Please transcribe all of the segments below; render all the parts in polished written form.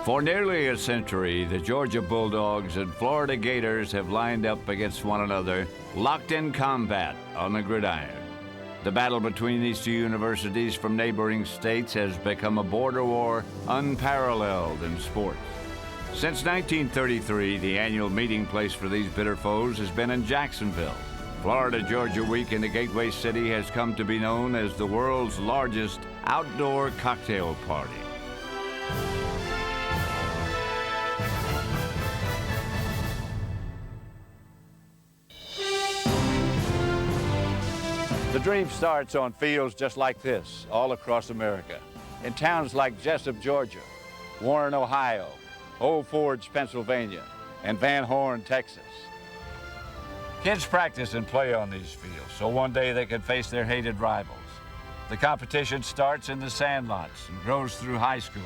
For nearly a century, the Georgia Bulldogs and Florida Gators have lined up against one another, locked in combat on the gridiron. The battle between these two universities from neighboring states has become a border war unparalleled in sports. Since 1933, the annual meeting place for these bitter foes has been in Jacksonville. Florida-Georgia Week in the Gateway City has come to be known as the world's largest outdoor cocktail party. The dream starts on fields just like this, all across America. In towns like Jessup, Georgia, Warren, Ohio, Old Forge, Pennsylvania, and Van Horn, Texas. Kids practice and play on these fields, so one day they can face their hated rivals. The competition starts in the sandlots and grows through high school.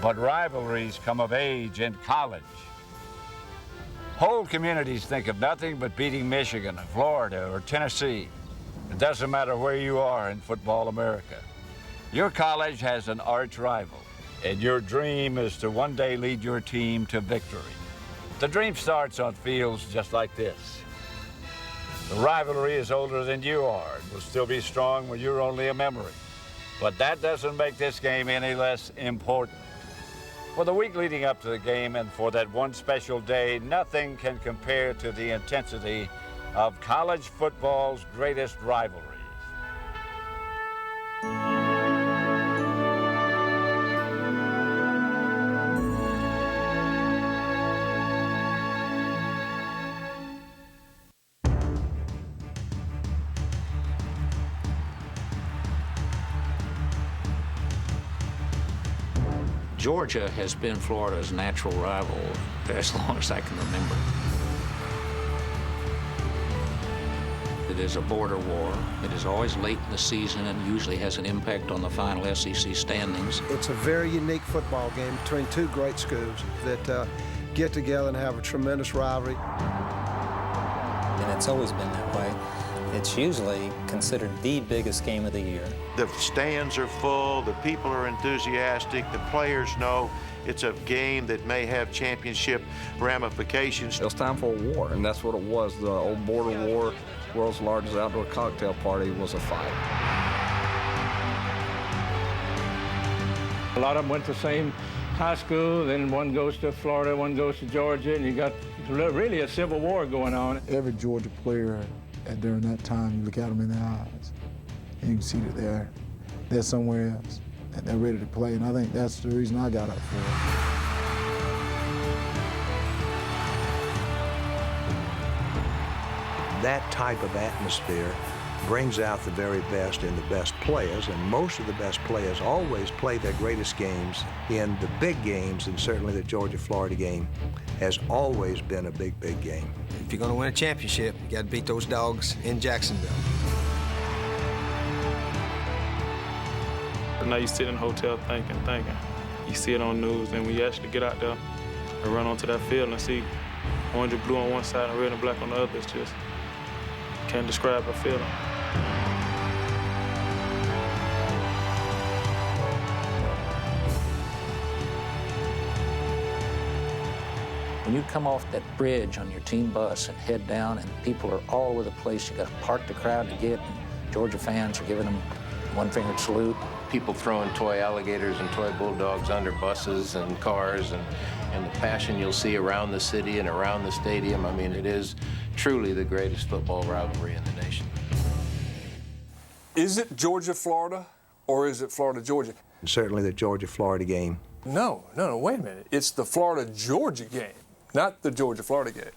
But rivalries come of age in college. Whole communities think of nothing but beating Michigan, Florida, or Tennessee. It doesn't matter where you are in football America. Your college has an arch rival, and your dream is to one day lead your team to victory. The dream starts on fields just like this. The rivalry is older than you are and will still be strong when you're only a memory. But that doesn't make this game any less important. For the week leading up to the game and for that one special day, nothing can compare to the intensity of college football's greatest rivalries. Georgia has been Florida's natural rival as long as I can remember. It is a border war. It is always late in the season and usually has an impact on the final SEC standings. It's a very unique football game between two great schools that get together and have a tremendous rivalry. And it's always been that way. It's usually considered the biggest game of the year. The stands are full, the people are enthusiastic, the players know it's a game that may have championship ramifications. It was time for a war, and that's what it was. The old border war, world's largest outdoor cocktail party, was a fight. A lot of them went to the same high school, then one goes to Florida, one goes to Georgia, and you got really a civil war going on. Every Georgia player during that time, you look at them in their eyes, and you can see that they're somewhere else, and they're ready to play, and I think that's the reason I got up for it. That type of atmosphere brings out the very best in the best players, and most of the best players always play their greatest games in the big games, and certainly the Georgia-Florida game has always been a big, big game. If you're going to win a championship, you got to beat those dogs in Jacksonville. Now you sit in a hotel thinking. You see it on the news, and when you actually get out there and run onto that field and see orange and blue on one side and red and black on the other, it's just, can't describe a feeling. When you come off that bridge on your team bus and head down and people are all over the place, you got to park the crowd to get, and Georgia fans are giving them one-fingered salute. People throwing toy alligators and toy bulldogs under buses and cars, and the passion you'll see around the city and around the stadium. I mean, it is truly the greatest football rivalry in the nation. Is it Georgia-Florida, or is it Florida-Georgia? Certainly the Georgia-Florida game. No, wait a minute. It's the Florida-Georgia game, not the Georgia-Florida game.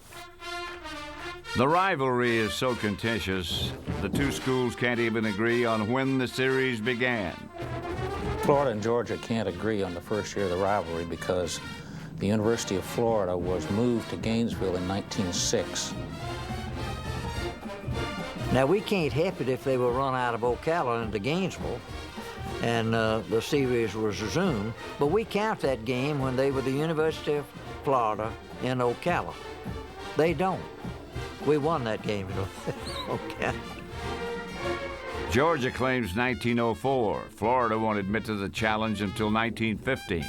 The rivalry is so contentious, the two schools can't even agree on when the series began. Florida and Georgia can't agree on the first year of the rivalry because the University of Florida was moved to Gainesville in 1906. Now, we can't help it if they were run out of Ocala into Gainesville and the series was resumed, but we count that game when they were the University of Florida in Ocala. They don't. We won that game in Ocala. Georgia claims 1904. Florida won't admit to the challenge until 1915.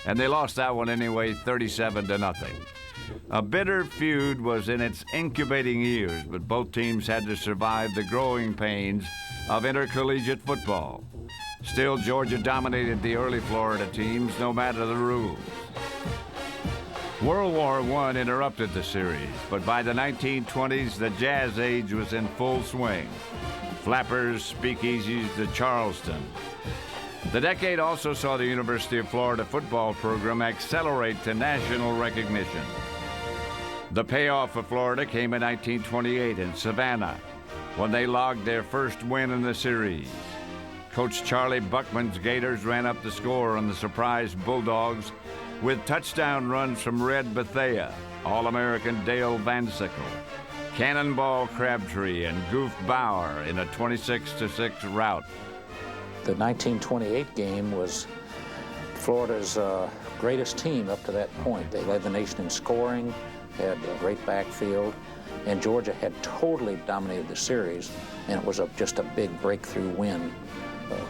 and they lost that one anyway, 37-0. A bitter feud was in its incubating years, but both teams had to survive the growing pains of intercollegiate football. Still, Georgia dominated the early Florida teams, no matter the rules. World War I interrupted the series, but by the 1920s, the Jazz Age was in full swing. Flappers, speakeasies, the Charleston. The decade also saw the University of Florida football program accelerate to national recognition. The payoff for Florida came in 1928 in Savannah, when they logged their first win in the series. Coach Charlie Buckman's Gators ran up the score on the surprise Bulldogs with touchdown runs from Red Bethea, All-American Dale Van Sickle, Cannonball Crabtree, and Goof Bauer in a 26-6 rout. The 1928 game was Florida's greatest team up to that point. They led the nation in scoring, had a great backfield, and Georgia had totally dominated the series, and it was just a big breakthrough win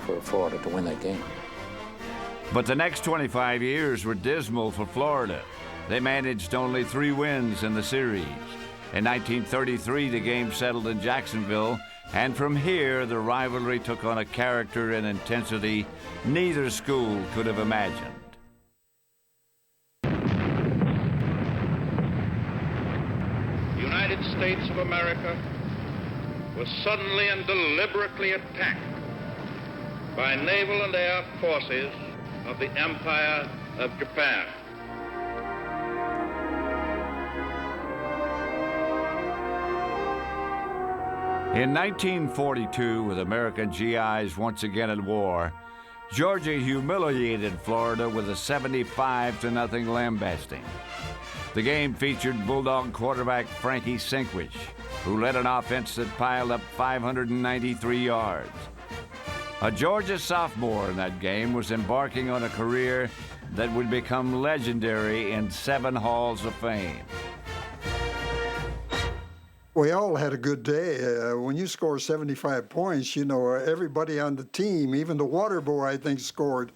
for Florida to win that game. But the next 25 years were dismal for Florida. They managed only 3 wins in the series. In 1933, the game settled in Jacksonville, and from here, the rivalry took on a character and intensity neither school could have imagined. The United States of America was suddenly and deliberately attacked by naval and air forces of the Empire of Japan. In 1942, with American GIs once again at war, Georgia humiliated Florida with a 75-0 lambasting. The game featured Bulldog quarterback Frankie Sinkwich, who led an offense that piled up 593 yards. A Georgia sophomore in that game was embarking on a career that would become legendary in 7 halls of fame. We all had a good day. When you score 75 points, you know, everybody on the team, even the water boy, I think, scored.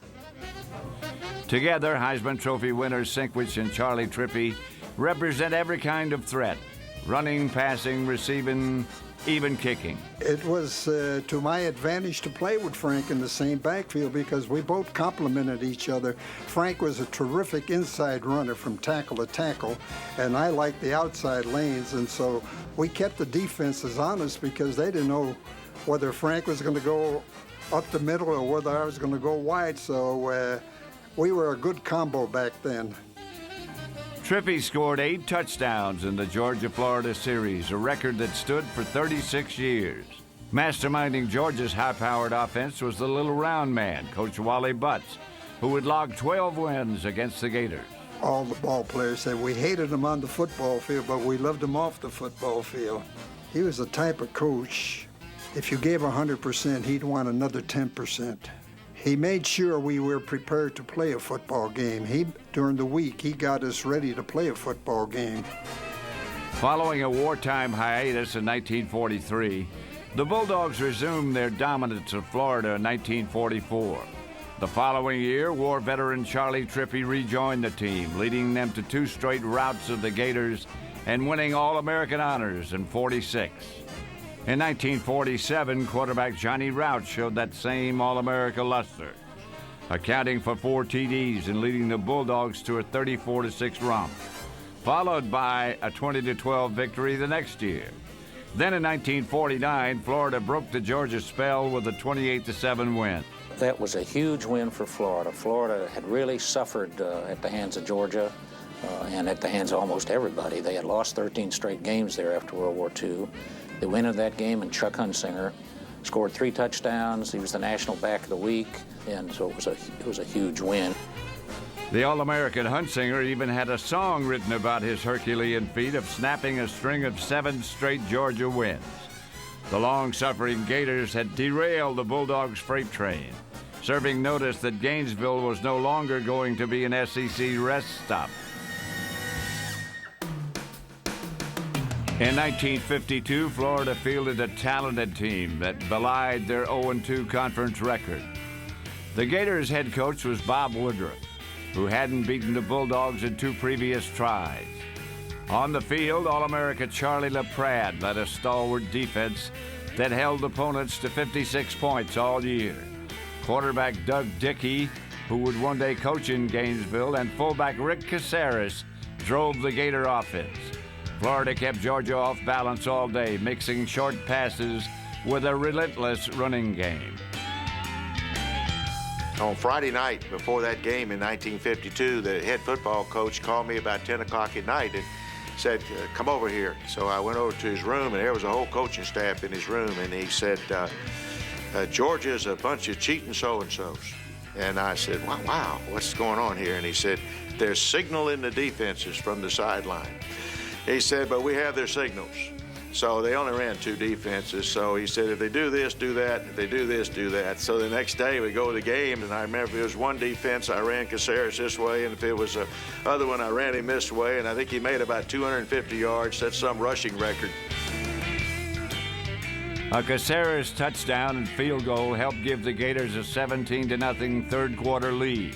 Together, Heisman Trophy winners Sinkwich and Charley Trippi represent every kind of threat: running, passing, receiving, even kicking. It was to my advantage to play with Frank in the same backfield because we both complemented each other. Frank was a terrific inside runner from tackle to tackle, and I liked the outside lanes, and so we kept the defenses honest because they didn't know whether Frank was going to go up the middle or whether I was going to go wide, so we were a good combo back then. Trippi scored 8 touchdowns in the Georgia-Florida series, a record that stood for 36 years. Masterminding Georgia's high-powered offense was the little round man, Coach Wally Butts, who would log 12 wins against the Gators. All the ball players said we hated him on the football field, but we loved him off the football field. He was the type of coach, if you gave 100%, he'd want another 10%. He made sure we were prepared to play a football game. During the week, he got us ready to play a football game. Following a wartime hiatus in 1943, the Bulldogs resumed their dominance of Florida in 1944. The following year, war veteran Charley Trippi rejoined the team, leading them to 2 straight routs of the Gators and winning All-American honors in '46. In 1947, quarterback Johnny Rouch showed that same All-America luster, accounting for 4 TDs and leading the Bulldogs to a 34-6 romp, followed by a 20-12 victory the next year. Then in 1949, Florida broke the Georgia spell with a 28-7 win. That was a huge win for Florida. Florida had really suffered at the hands of Georgia and at the hands of almost everybody. They had lost 13 straight games there after World War II. They went into that game, and Chuck Hunsinger scored 3 touchdowns. He was the National Back of the Week, and so it was a huge win. The All-American Hunsinger even had a song written about his Herculean feat of snapping a string of 7 straight Georgia wins. The long-suffering Gators had derailed the Bulldogs' freight train, serving notice that Gainesville was no longer going to be an SEC rest stop. In 1952, Florida fielded a talented team that belied their 0-2 conference record. The Gators' head coach was Bob Woodruff. who hadn't beaten the Bulldogs in 2 previous tries. On the field, All-America Charley Trippi led a stalwart defense that held opponents to 56 points all year. Quarterback Doug Dickey, who would one day coach in Gainesville, and fullback Rick Caceres drove the Gator offense. Florida kept Georgia off balance all day, mixing short passes with a relentless running game. On Friday night before that game in 1952, the head football coach called me about 10 o'clock at night and said, come over here. So I went over to his room, and there was a whole coaching staff in his room, and he said, Georgia's a bunch of cheating so-and-sos. And I said, wow, what's going on here? And he said, there's signal in the defenses from the sideline. He said, but we have their signals. So they only ran 2 defenses. So he said, if they do this, do that. If they do this, do that. So the next day we go to the game, and I remember if it was one defense, I ran Caceres this way, and if it was the other one, I ran him this way, and I think he made about 250 yards. That's some rushing record. A Caceres touchdown and field goal helped give the Gators a 17-0 third-quarter lead.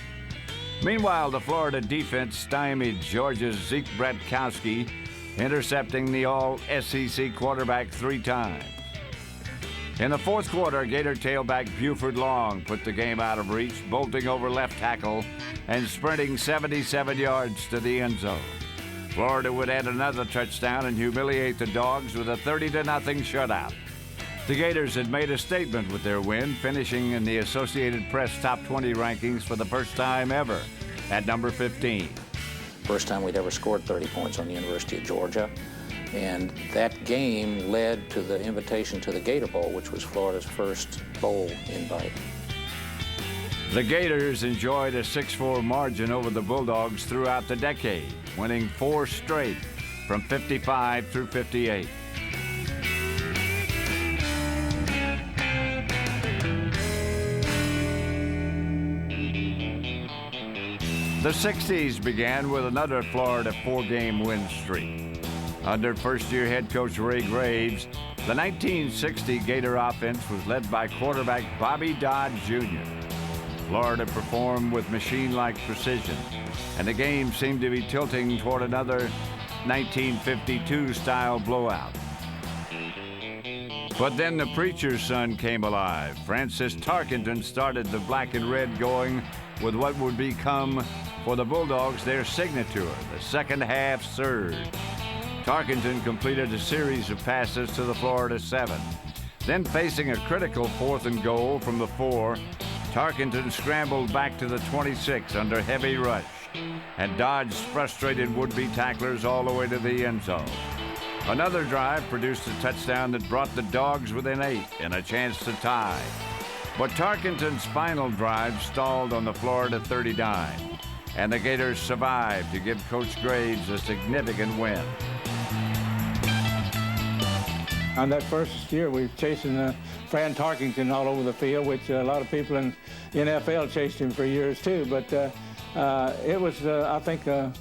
Meanwhile, the Florida defense stymied Georgia's Zeke Bratkowski, intercepting the all-SEC quarterback 3 times. In the fourth quarter, Gator tailback Buford Long put the game out of reach, bolting over left tackle and sprinting 77 yards to the end zone. Florida would add another touchdown and humiliate the Dogs with a 30-0 shutout. The Gators had made a statement with their win, finishing in the Associated Press top 20 rankings for the first time ever at number 15. First time we'd ever scored 30 points on the University of Georgia. And that game led to the invitation to the Gator Bowl, which was Florida's first bowl invite. The Gators enjoyed a 6-4 margin over the Bulldogs throughout the decade, winning 4 straight from 55 through 58. The 60s began with another Florida 4-game win streak. Under first-year head coach Ray Graves, the 1960 Gator offense was led by quarterback Bobby Dodd Jr. Florida performed with machine-like precision, and the game seemed to be tilting toward another 1952-style blowout. But then the preacher's son came alive. Francis Tarkenton started the black and red going with what would become, for the Bulldogs, their signature, the second-half surge. Tarkenton completed a series of passes to the Florida 7. Then, facing a critical 4th and goal from the 4, Tarkenton scrambled back to the 26 under heavy rush and dodged frustrated would-be tacklers all the way to the end zone. Another drive produced a touchdown that brought the Dogs within 8 and a chance to tie. But Tarkenton's final drive stalled on the Florida 39, and the Gators survived to give Coach Graves a significant win. On that first year, we were chasing Fran Tarkenton all over the field, which a lot of people in the NFL chased him for years too. But it was, I think, a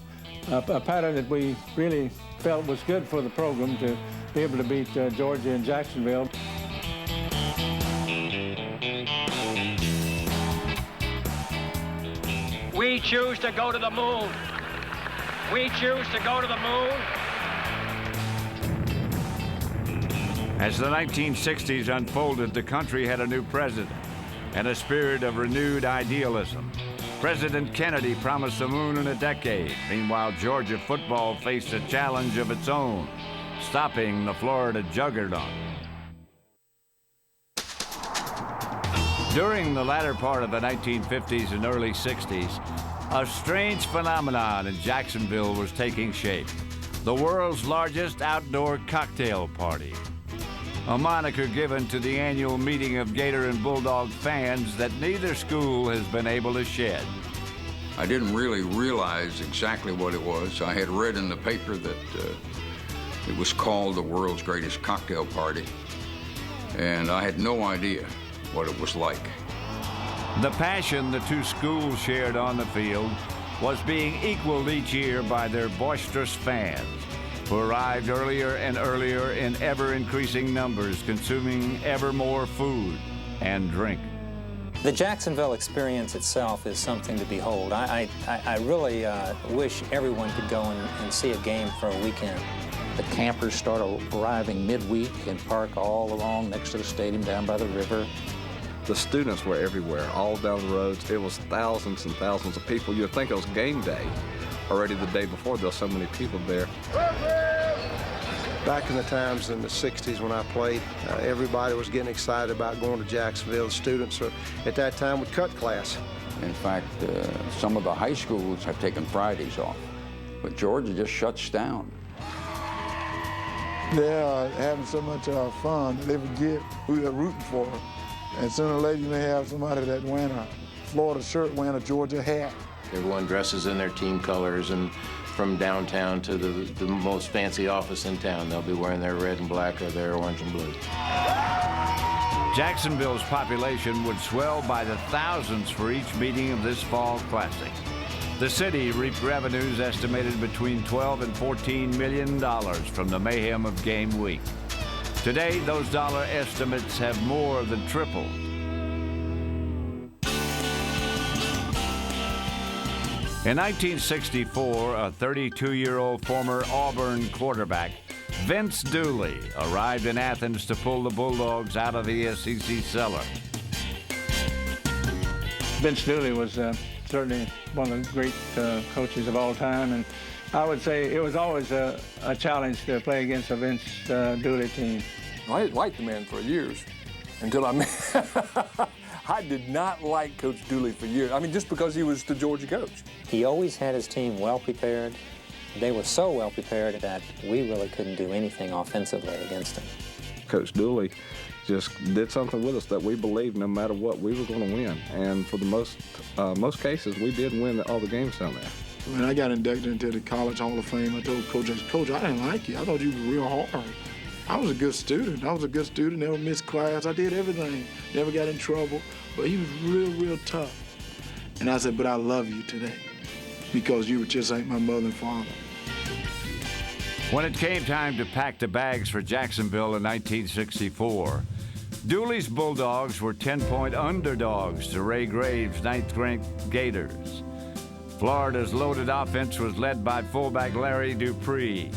pattern that we really felt was good for the program to be able to beat Georgia and Jacksonville. We choose to go to the moon. We choose to go to the moon. As the 1960s unfolded, the country had a new president and a spirit of renewed idealism. President Kennedy promised the moon in a decade. Meanwhile, Georgia football faced a challenge of its own, stopping the Florida juggernaut. During the latter part of the 1950s and early 60s, a strange phenomenon in Jacksonville was taking shape: the world's largest outdoor cocktail party. A moniker given to the annual meeting of Gator and Bulldog fans that neither school has been able to shed. I didn't really realize exactly what it was. I had read in the paper that it was called the world's greatest cocktail party, and I had no idea what it was like. The passion the two schools shared on the field was being equaled each year by their boisterous fans, who arrived earlier and earlier in ever-increasing numbers, consuming ever more food and drink. The Jacksonville experience itself is something to behold. I really wish everyone could go and see a game for a weekend. The campers start arriving midweek and park all along next to the stadium down by the river. The students were everywhere, all down the roads. It was thousands and thousands of people. You'd think it was game day already the day before. There were so many people there. Back in the times in the 60s when I played, everybody was getting excited about going to Jacksonville. The students at that time would cut class. In fact, some of the high schools have taken Fridays off, but Georgia just shuts down. They're having so much fun that they forget who they're rooting for. And sooner or later, you may have somebody that wearing a Florida shirt, wearing a Georgia hat. Everyone dresses in their team colors, and from downtown to the most fancy office in town, they'll be wearing their red and black or their orange and blue. Jacksonville's population would swell by the thousands for each meeting of this fall classic. The city reaped revenues estimated between $12 and $14 million from the mayhem of game week. Today, those dollar estimates have more than tripled. In 1964, a 32-year-old former Auburn quarterback, Vince Dooley, arrived in Athens to pull the Bulldogs out of the SEC cellar. Vince Dooley was certainly one of the great coaches of all time, and I would say it was always a challenge to play against a Vince Dooley team. I didn't like the man for years until I met I did not like Coach Dooley for years. I mean, just because he was the Georgia coach. He always had his team well prepared. They were so well prepared that we really couldn't do anything offensively against them. Coach Dooley just did something with us that we believed no matter what, we were going to win. And for the most cases, we did win all the games down there. When I got inducted into the College Hall of Fame, I told Coach, I didn't like you. I thought you were real hard. I was a good student. Never missed class. I did everything. Never got in trouble. But he was real tough. And I said, but I love you today because you were just like my mother and father. When it came time to pack the bags for Jacksonville in 1964, Dooley's Bulldogs were 10-point underdogs to Ray Graves' 9th-ranked Gators. Florida's loaded offense was led by fullback Larry Dupree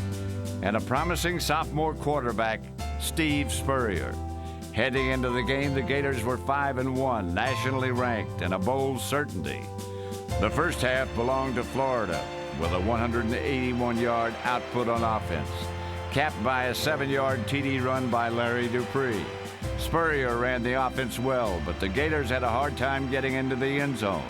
and a promising sophomore quarterback, Steve Spurrier. Heading into the game, the Gators were 5-1, nationally ranked, and a bowl certainty. The first half belonged to Florida with a 181-yard output on offense, capped by a 7-yard TD run by Larry Dupree. Spurrier ran the offense well, but the Gators had a hard time getting into the end zone.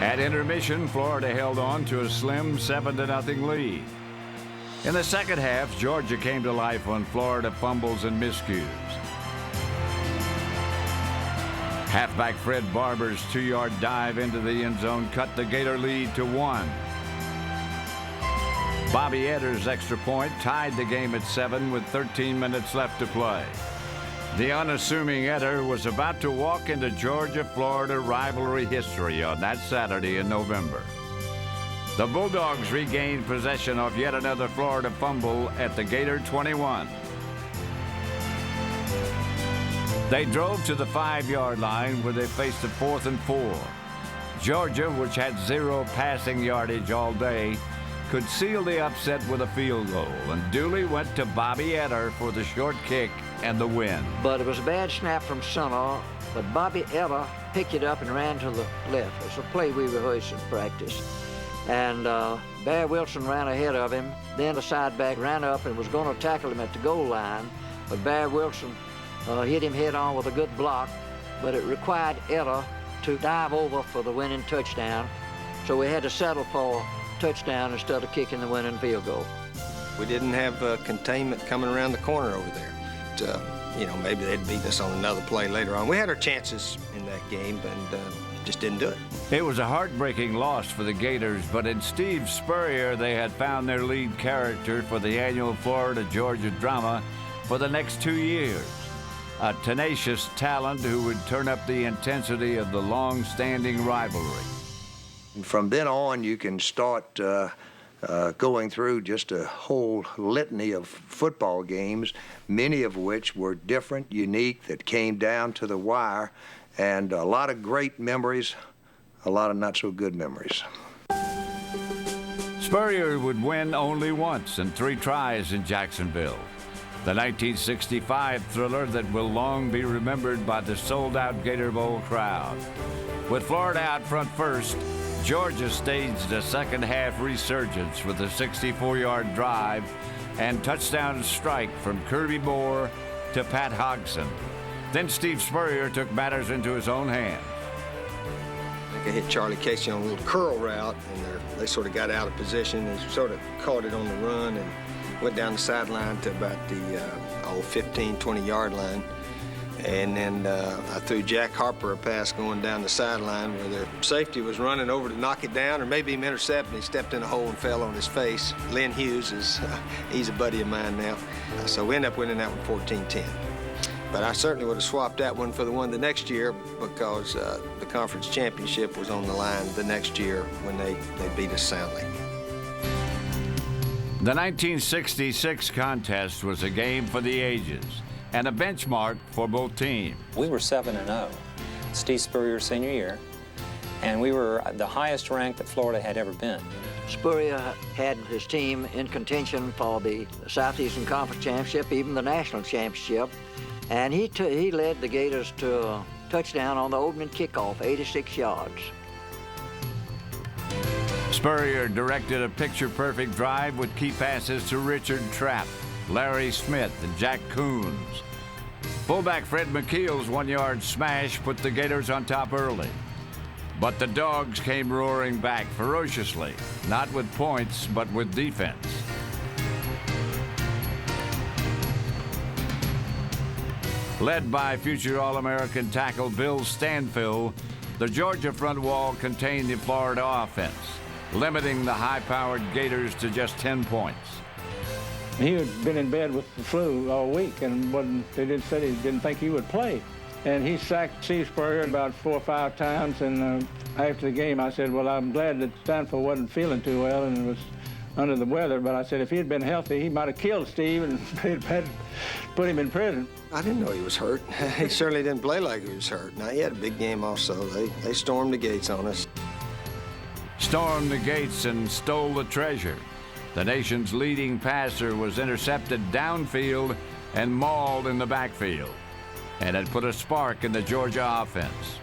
At intermission, Florida held on to a slim 7-0 lead. In the second half, Georgia came to life on Florida fumbles and miscues. Halfback Fred Barber's 2-yard dive into the end zone cut the Gator lead to 1. Bobby Etter's extra point tied the game at 7 with 13 minutes left to play. The unassuming Etter was about to walk into Georgia-Florida rivalry history on that Saturday in November. The Bulldogs regained possession of yet another Florida fumble at the Gator 21. They drove to the 5-yard line where they faced a 4th and 4. Georgia, which had 0 passing yardage all day, could seal the upset with a field goal, and Dooley went to Bobby Etter for the short kick and the win. But it was a bad snap from Summerall, but Bobby Etter picked it up and ran to the left. It's a play we rehearsed in practice. And Bear Wilson ran ahead of him. Then the side back ran up and was going to tackle him at the goal line, but Bear Wilson hit him head on with a good block, but it required Etter to dive over for the winning touchdown. So we had to settle for touchdown instead of kicking the winning field goal. We didn't have containment coming around the corner over there. Maybe they'd beat us on another play later on. We had our chances in that game, but just didn't do it. It was a heartbreaking loss for the Gators, but in Steve Spurrier, they had found their lead character for the annual Florida-Georgia drama for the next 2 years. A tenacious talent who would turn up the intensity of the long-standing rivalry. From then on, you can start going through just a whole litany of football games, many of which were different, unique, that came down to the wire, and a lot of great memories, a lot of not so good memories. Spurrier would win only once in 3 tries in Jacksonville. The 1965 thriller that will long be remembered by the sold-out Gator Bowl crowd. With Florida out front first, Georgia staged a second-half resurgence with a 64-yard drive and touchdown strike from Kirby Moore to Pat Hodgson. Then Steve Spurrier took matters into his own hands. I think I hit Charlie Casey on a little curl route, and they sort of got out of position and sort of caught it on the run and went down the sideline to about the 15, 20-yard line. And then I threw Jack Harper a pass going down the sideline where their safety was running over to knock it down or maybe him intercept, and he stepped in a hole and fell on his face. Lynn Hughes he's a buddy of mine now. So we ended up winning that one 14-10. But I certainly would have swapped that one for the one the next year because the conference championship was on the line the next year when they beat us soundly. The 1966 contest was a game for the ages and a benchmark for both teams. We were 7-0, Steve Spurrier's senior year, and we were the highest ranked that Florida had ever been. Spurrier had his team in contention for the Southeastern Conference Championship, even the National Championship, and he led the Gators to a touchdown on the opening kickoff, 86 yards. Spurrier directed a picture-perfect drive with key passes to Richard Trapp, Larry Smith, and Jack Coons. Fullback Fred McKeel's 1-yard smash put the Gators on top early. But the Dogs came roaring back ferociously, not with points, but with defense. Led by future All-American tackle Bill Stanfill, the Georgia front wall contained the Florida offense, limiting the high-powered Gators to just 10 points. He had been in bed with the flu all week, and they said he didn't think he would play. And he sacked Steve Spurrier about 4 or 5 times, and after the game I said, well, I'm glad that Stanfill wasn't feeling too well and was under the weather, but I said if he had been healthy, he might have killed Steve and had put him in prison. I didn't know he was hurt. He certainly didn't play like he was hurt. Now, he had a big game also. They stormed the gates on us. Stormed the gates and stole the treasure. The nation's leading passer was intercepted downfield and mauled in the backfield, and it put a spark in the Georgia offense.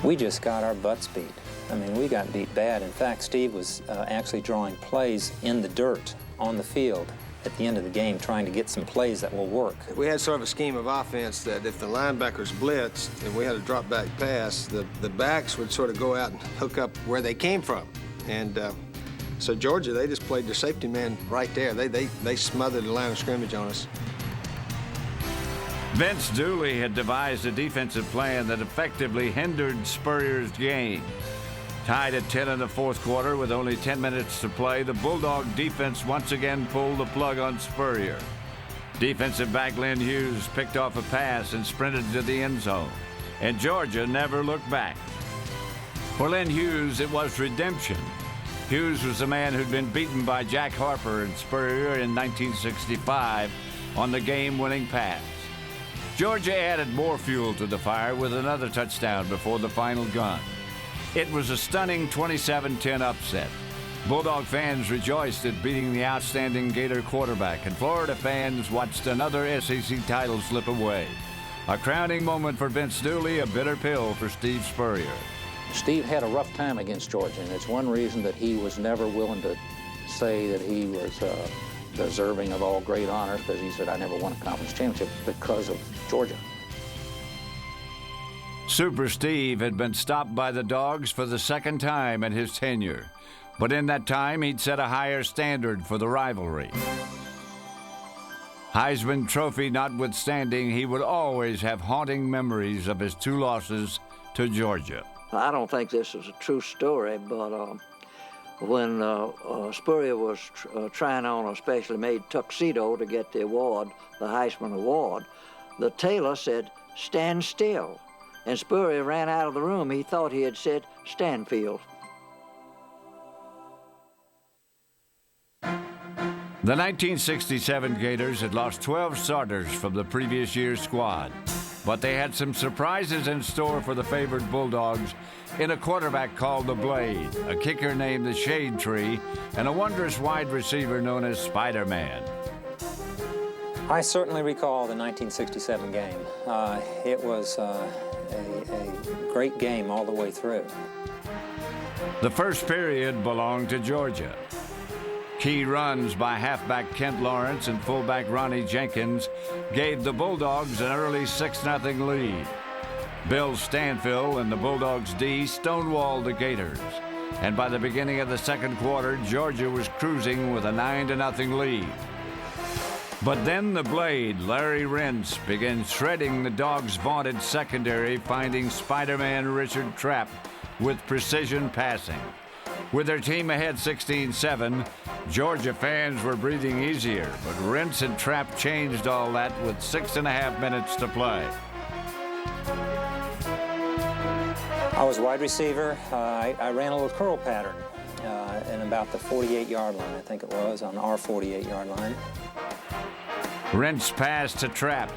We just got our butts beat. I mean, we got beat bad. In fact, Steve was actually drawing plays in the dirt on the field at the end of the game, trying to get some plays that will work. We had sort of a scheme of offense that if the linebackers blitzed and we had a drop back pass, the backs would sort of go out and hook up where they came from. And so Georgia, they just played their safety man right there. They smothered the line of scrimmage on us. Vince Dooley had devised a defensive plan that effectively hindered Spurrier's game. Tied at 10 in the fourth quarter with only 10 minutes to play, the Bulldog defense once again pulled the plug on Spurrier. Defensive back Lynn Hughes picked off a pass and sprinted to the end zone, and Georgia never looked back. For Lynn Hughes, it was redemption. Hughes was the man who'd been beaten by Jack Harper and Spurrier in 1965 on the game-winning pass. Georgia added more fuel to the fire with another touchdown before the final gun. It was a stunning 27-10 upset. Bulldog fans rejoiced at beating the outstanding Gator quarterback, and Florida fans watched another SEC title slip away. A crowning moment for Vince Dooley, a bitter pill for Steve Spurrier. Steve had a rough time against Georgia, and it's one reason that he was never willing to say that he was deserving of all great honors, because he said, I never won a conference championship because of Georgia. Super Steve had been stopped by the Dogs for the second time in his tenure, but in that time he'd set a higher standard for the rivalry. Heisman Trophy notwithstanding, he would always have haunting memories of his 2 losses to Georgia. I don't think this is a true story, but when Spurrier was trying on a specially made tuxedo to get the award, the Heisman Award, the tailor said, "Stand still." And Spurrier ran out of the room. He thought he had said Stanfield. The 1967 Gators had lost 12 starters from the previous year's squad, but they had some surprises in store for the favored Bulldogs in a quarterback called the Blade, a kicker named the Shade Tree, and a wondrous wide receiver known as Spider-Man. I certainly recall the 1967 game. It was a great game all the way through. The first period belonged to Georgia. Key runs by halfback Kent Lawrence and fullback Ronnie Jenkins gave the Bulldogs an early 6-0 lead. Bill Stanfill and the Bulldogs' D stonewalled the Gators, and by the beginning of the second quarter, Georgia was cruising with a 9-0 lead. But then the Blade, Larry Rentz, began shredding the Dogs' vaunted secondary, finding Spider-Man Richard Trapp with precision passing. With their team ahead 16-7, Georgia fans were breathing easier, but Rentz and Trapp changed all that with 6.5 minutes to play. I was wide receiver. I ran a little curl pattern in about the 48-yard line, I think it was, on our 48-yard line. Rentz passed to Trapp,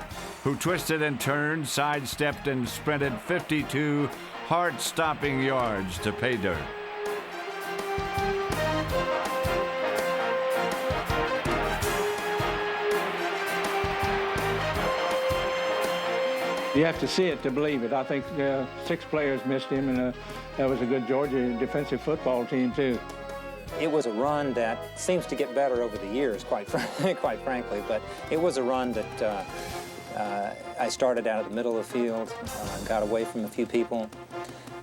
who twisted and turned, sidestepped, and sprinted 52 heart-stopping yards to pay dirt. You have to see it to believe it. I think 6 players missed him, and that was a good Georgia defensive football team, too. It was a run that seems to get better over the years, quite frankly, but it was a run that I started out at the middle of the field, got away from a few people,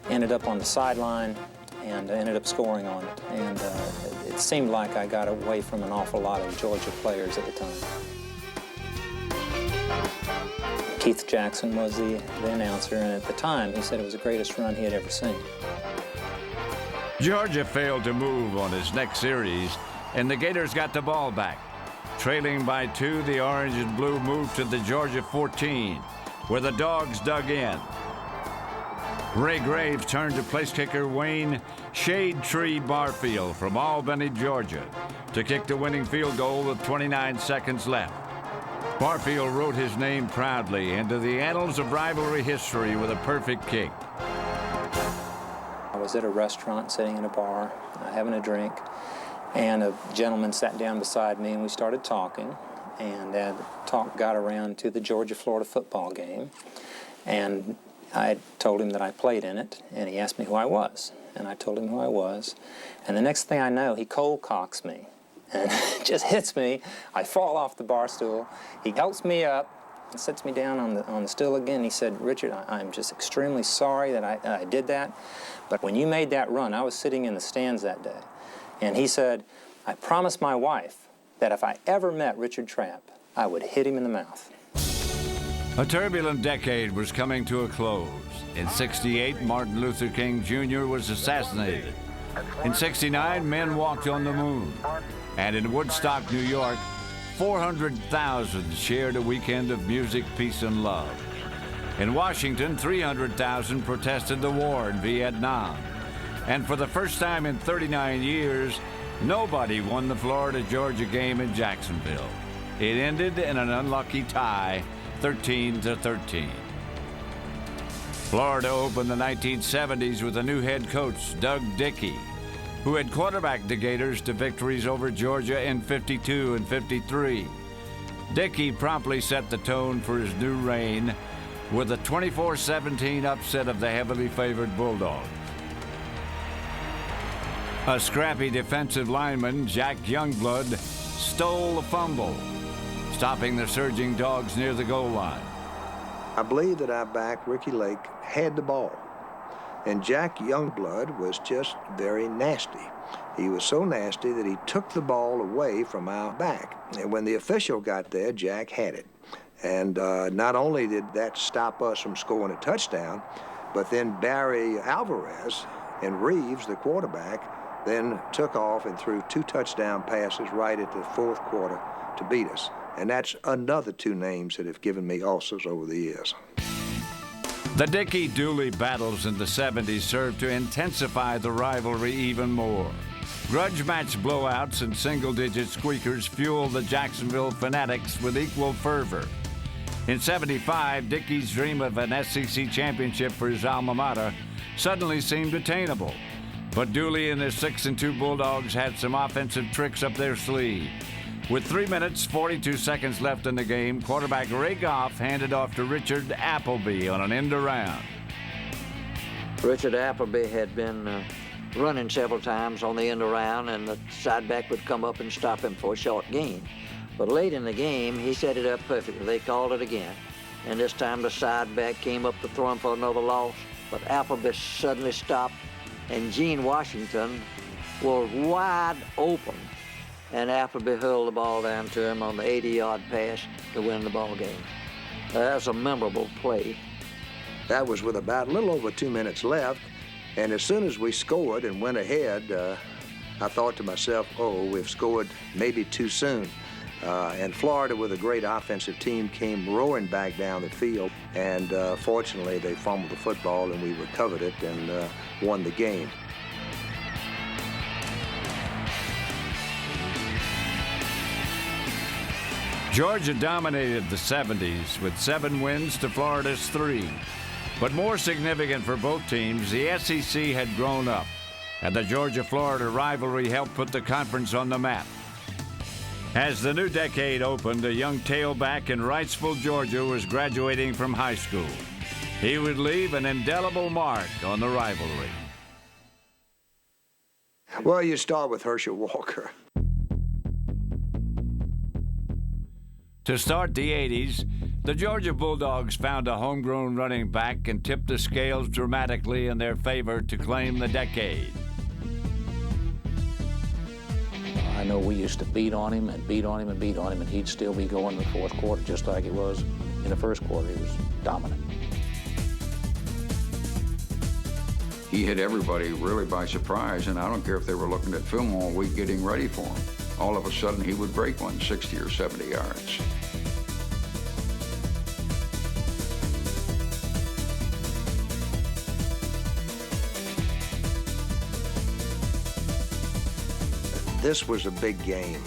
ended up on the sideline, and ended up scoring on it. And it seemed like I got away from an awful lot of Georgia players at the time. Keith Jackson was the announcer, and at the time, he said it was the greatest run he had ever seen. Georgia failed to move on his next series, and the Gators got the ball back. Trailing by 2, the orange and blue moved to the Georgia 14, where the Dogs dug in. Ray Graves turned to place kicker Wayne Shade Tree Barfield from Albany, Georgia, to kick the winning field goal with 29 seconds left. Barfield wrote his name proudly into the annals of rivalry history with a perfect kick. I was at a restaurant sitting in a bar, having a drink, and a gentleman sat down beside me and we started talking, and the talk got around to the Georgia-Florida football game, and I told him that I played in it, and he asked me who I was, and I told him who I was, and the next thing I know, he cold cocks me. And it just hits me. I fall off the bar stool. He helps me up and sits me down on the stool again. He said, "Richard, I'm just extremely sorry that I did that. But when you made that run," I was sitting in the stands that day, and he said, "I promised my wife that if I ever met Richard Trapp, I would hit him in the mouth." A turbulent decade was coming to a close. In '68, Martin Luther King Jr. was assassinated. In '69, men walked on the moon. And in Woodstock, New York, 400,000 shared a weekend of music, peace, and love. In Washington, 300,000 protested the war in Vietnam. And for the first time in 39 years, nobody won the Florida-Georgia game in Jacksonville. It ended in an unlucky tie, 13-13. Florida opened the 1970s with a new head coach, Doug Dickey, who had quarterbacked the Gators to victories over Georgia in '52 and '53. Dickey promptly set the tone for his new reign with a 24-17 upset of the heavily favored Bulldogs. A scrappy defensive lineman, Jack Youngblood, stole the fumble, stopping the surging Dogs near the goal line. I believe that our back, Ricky Lake, had the ball. And Jack Youngblood was just very nasty. He was so nasty that he took the ball away from our back. And when the official got there, Jack had it. And not only did that stop us from scoring a touchdown, but then Barry Alvarez and Reeves, the quarterback, then took off and threw 2 touchdown passes right at the fourth quarter to beat us. And that's another 2 names that have given me ulcers over the years. The Dickey-Dooley battles in the '70s served to intensify the rivalry even more. Grudge match blowouts and single-digit squeakers fueled the Jacksonville Fanatics with equal fervor. In '75, Dickey's dream of an SEC championship for his alma mater suddenly seemed attainable. But Dooley and his 6-2 Bulldogs had some offensive tricks up their sleeve. With 3 minutes, 42 seconds left in the game, quarterback Ray Goff handed off to Richard Appleby on an end around. Richard Appleby had been running several times on the end around, and the side back would come up and stop him for a short gain. But late in the game, he set it up perfectly. They called it again. And this time the side back came up to throw him for another loss, but Appleby suddenly stopped, and Gene Washington was wide open, and Appleby hurled the ball down to him on the 80-yard pass to win the ball game. That was a memorable play. That was with about a little over 2 minutes left, and as soon as we scored and went ahead, I thought to myself, oh, we've scored maybe too soon. And Florida, with a great offensive team, came roaring back down the field, and fortunately they fumbled the football and we recovered it and won the game. Georgia dominated the 70s with 7 wins to Florida's 3. But more significant for both teams, the SEC had grown up, and the Georgia-Florida rivalry helped put the conference on the map. As the new decade opened, a young tailback in Wrightsville, Georgia was graduating from high school. He would leave an indelible mark on the rivalry. Well, you start with Herschel Walker. To start the 80s, the Georgia Bulldogs found a homegrown running back and tipped the scales dramatically in their favor to claim the decade. I know we used to beat on him and beat on him and beat on him, and he'd still be going in the fourth quarter just like it was in the first quarter. He was dominant. He hit everybody really by surprise, and I don't care if they were looking at film all week getting ready for him. All of a sudden, he would break one 60 or 70 yards. This was a big game,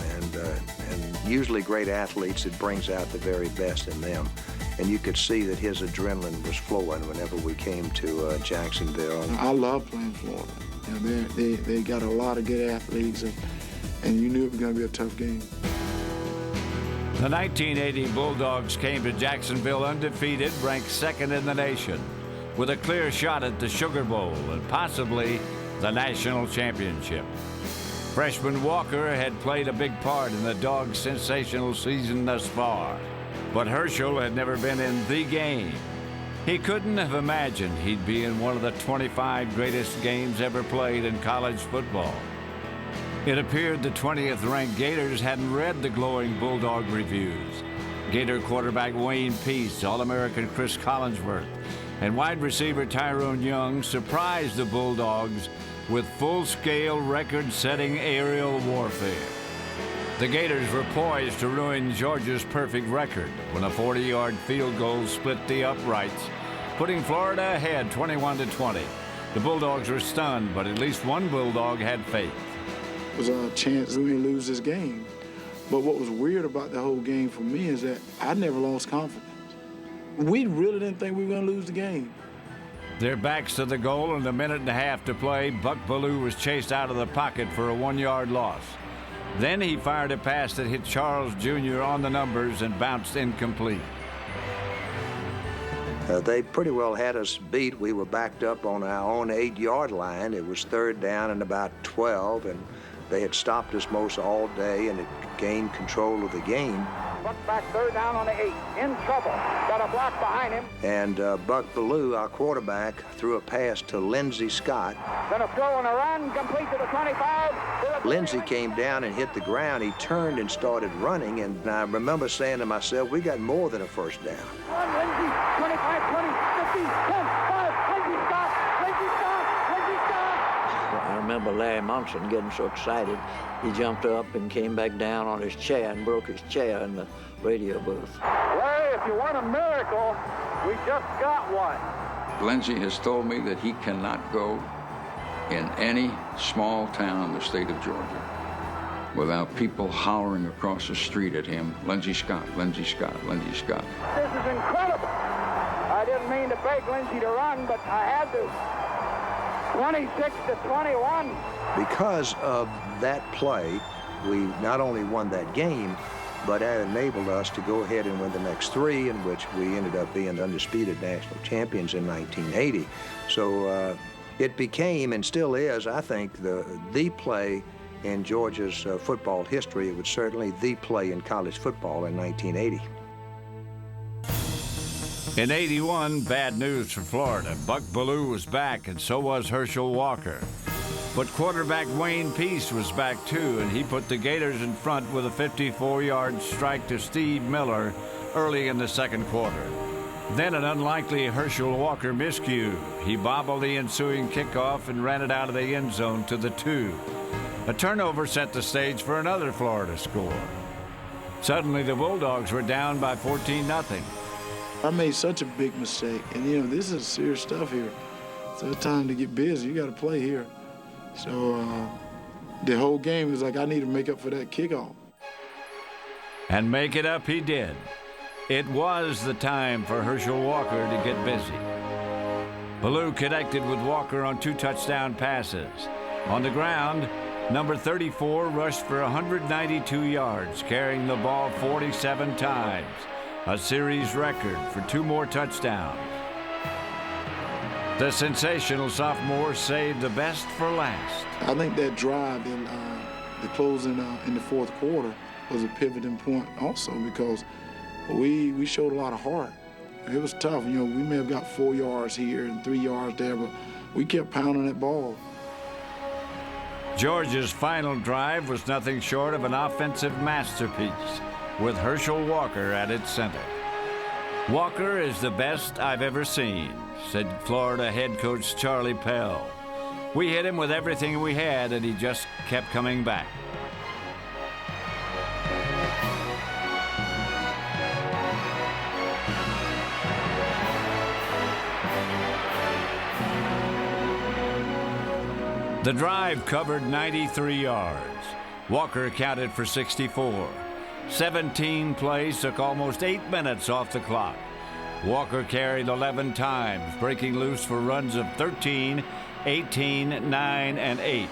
and usually great athletes, it brings out the very best in them. And you could see that his adrenaline was flowing whenever we came to Jacksonville. I love playing Florida. You know, they got a lot of good athletes, and you knew it was going to be a tough game. The 1980 Bulldogs came to Jacksonville undefeated, ranked second in the nation, with a clear shot at the Sugar Bowl and possibly the national championship. Freshman Walker had played a big part in the Dogs' sensational season thus far, but Herschel had never been in the game. He couldn't have imagined he'd be in one of the 25 greatest games ever played in college football. It appeared the 20th-ranked Gators hadn't read the glowing Bulldog reviews. Gator quarterback Wayne Peace, All-American Chris Collinsworth, and wide receiver Tyrone Young surprised the Bulldogs with full-scale record-setting aerial warfare. The Gators were poised to ruin Georgia's perfect record when a 40-yard field goal split the uprights, putting Florida ahead 21-20. The Bulldogs were stunned, but at least one Bulldog had faith. It was a chance we would lose this game. But what was weird about the whole game for me is that I never lost confidence. We really didn't think we were going to lose the game. Their backs to the goal and a minute and a half to play, Buck Bellew was chased out of the pocket for a 1-yard loss. Then he fired a pass that hit Charles Jr. on the numbers and bounced incomplete. They pretty well had us beat. We were backed up on our own 8-yard line. It was 3rd down and about 12, and they had stopped us most all day and had gained control of the game. Buck back 3rd down on the 8, in trouble. Got a block behind him. And Buck Bellew, our quarterback, threw a pass to Lindsey Scott. Then a throw and a run, complete to the 25. Lindsey came down and hit the ground. He turned and started running, and I remember saying to myself, we got more than a 1st down. Lindsey, 25, 20, 50, 10, 5, Lindsey stop, Lindsey stop, Lindsey stop. I remember Larry Munson getting so excited, he jumped up and came back down on his chair and broke his chair in the radio booth. Larry, if you want a miracle, we just got one. Lindsey has told me that he cannot go in any small town in the state of Georgia without people hollering across the street at him, Lindsey Scott, Lindsey Scott, Lindsey Scott. This is incredible. I didn't mean to beg Lindsey to run, but I had to. 26-21. Because of that play, we not only won that game, but that enabled us to go ahead and win the next three, in which we ended up being the undisputed national champions in 1980. So it became, and still is, I think, the play in Georgia's football history. It was certainly the play in college football in 1980. In '81, bad news for Florida. Buck Bellew was back, and so was Herschel Walker. But quarterback Wayne Peace was back too, and he put the Gators in front with a 54-yard strike to Steve Miller early in the second quarter. Then an unlikely Herschel Walker miscue. He bobbled the ensuing kickoff and ran it out of the end zone to the 2. A turnover set the stage for another Florida score. Suddenly, the Bulldogs were down by 14-0. I made such a big mistake, and this is serious stuff here. So it's time to get busy. You got to play here. So the whole game was like, I need to make up for that kickoff. And make it up he did. It was the time for Herschel Walker to get busy. Bellew connected with Walker on 2 touchdown passes. On the ground, number 34 rushed for 192 yards, carrying the ball 47 times. A series record for 2 more touchdowns. The sensational sophomore saved the best for last. I think that drive in the closing in the fourth quarter was a pivoting point also, because we showed a lot of heart. It was tough. We may have got 4 yards here and 3 yards there, but we kept pounding that ball. Georgia's final drive was nothing short of an offensive masterpiece, with Herschel Walker at its center. Walker is the best I've ever seen, said Florida head coach Charlie Pell. We hit him with everything we had, and he just kept coming back. The drive covered 93 yards. Walker accounted for 64. 17 plays took almost 8 minutes off the clock. Walker carried 11 times, breaking loose for runs of 13, 18, 9, and 8.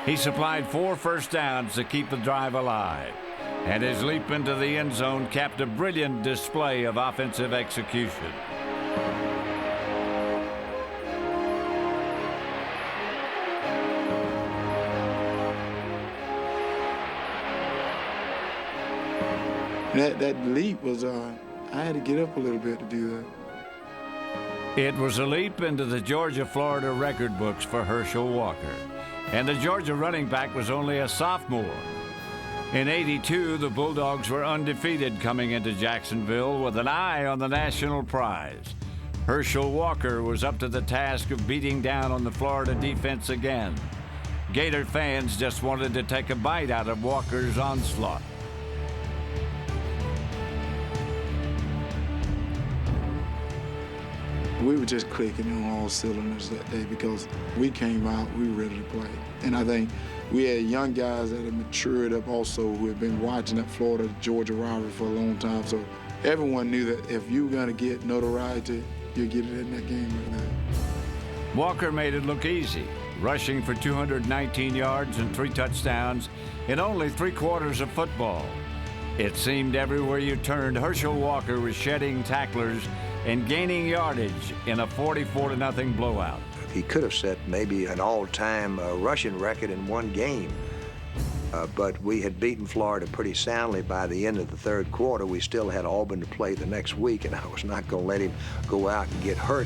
He supplied 4 first downs to keep the drive alive, and his leap into the end zone capped a brilliant display of offensive execution. That leap was, I had to get up a little bit to do that. It was a leap into the Georgia-Florida record books for Herschel Walker. And the Georgia running back was only a sophomore. In '82, the Bulldogs were undefeated coming into Jacksonville with an eye on the national prize. Herschel Walker was up to the task of beating down on the Florida defense again. Gator fans just wanted to take a bite out of Walker's onslaught. We were just clicking on all cylinders that day because we came out, we were ready to play. And I think we had young guys that had matured up also who had been watching that Florida-Georgia rivalry for a long time. So everyone knew that if you were going to get notoriety, you'd get it in that game right now. Walker made it look easy, rushing for 219 yards and 3 touchdowns in only 3 quarters of football. It seemed everywhere you turned, Herschel Walker was shedding tacklers and gaining yardage in a 44-0 blowout. He could have set maybe an all-time rushing record in one game, but we had beaten Florida pretty soundly by the end of the third quarter. We still had Auburn to play the next week, and I was not going to let him go out and get hurt.